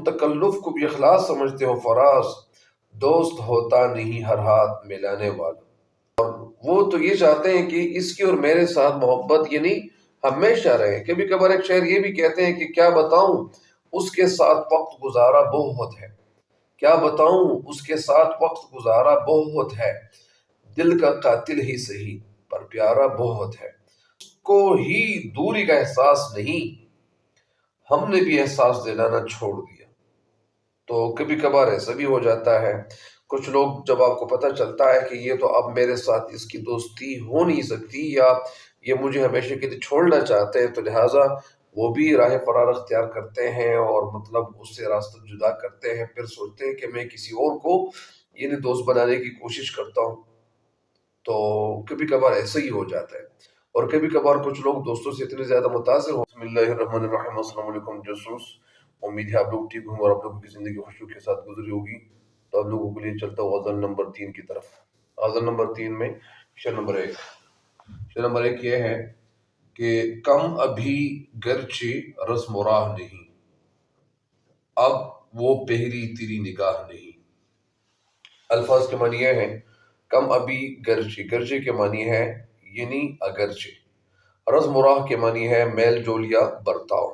تکلف کو بھی اخلاص سمجھتے ہو فراز، دوست ہوتا نہیں ہر ہاتھ ملانے والا۔ اور وہ تو یہ چاہتے ہیں کہ اس کی اور میرے ساتھ محبت یعنی ہمیشہ رہے۔ کبھی کبھار ایک شاعر یہ بھی کہتے ہیں کہ کیا بتاؤں اس کے ساتھ وقت گزارا بہت ہے، کیا بتاؤں اس کے ساتھ وقت گزارا بہت ہے، دل کا قاتل ہی صحیح پر پیارا بہت ہے۔ اس کو ہی دوری کا احساس نہیں، ہم نے بھی احساس دلانا چھوڑ دیا۔ تو کبھی کبھار ایسا بھی ہو جاتا ہے، کچھ لوگ جب آپ کو پتہ چلتا ہے کہ یہ تو اب میرے ساتھ اس کی دوستی ہو نہیں سکتی یا یہ مجھے ہمیشہ کے لیے چھوڑنا چاہتے ہیں، تو لہٰذا وہ بھی راہ فرار اختیار کرتے ہیں اور مطلب اس سے راستہ جدا کرتے ہیں، پھر سوچتے ہیں کہ میں کسی اور کو یعنی دوست بنانے کی کوشش کرتا ہوں۔ تو کبھی کبھار ایسا ہی ہو جاتا ہے، اور کبھی کبھار کچھ لوگ دوستوں سے اتنے زیادہ متاثر ہو۔ بسم اللہ الرحمن الرحیم۔ السلام علیکم جاسوس، امید ہے آپ لوگ ٹھیک ہوں اور آپ لوگوں کی زندگی خوشیوں کے ساتھ گزری ہوگی۔ تو آپ لوگوں کے لیے چلتا ہوں غزل نمبر 3 کی طرف۔ غزل نمبر 3 میں شعر نمبر 1۔ شعر نمبر 1 یہ ہے کہ کم ابھی گرچہ رسم و راہ نہیں، اب وہ پہری تیری نگاہ نہیں۔ الفاظ کے معنی یہ ہیں، کم ابھی گرچہ، گرچہ کے معنی ہے یعنی اگرچہ، رسم و راہ کے معنی ہے میل جول یا برتاؤ۔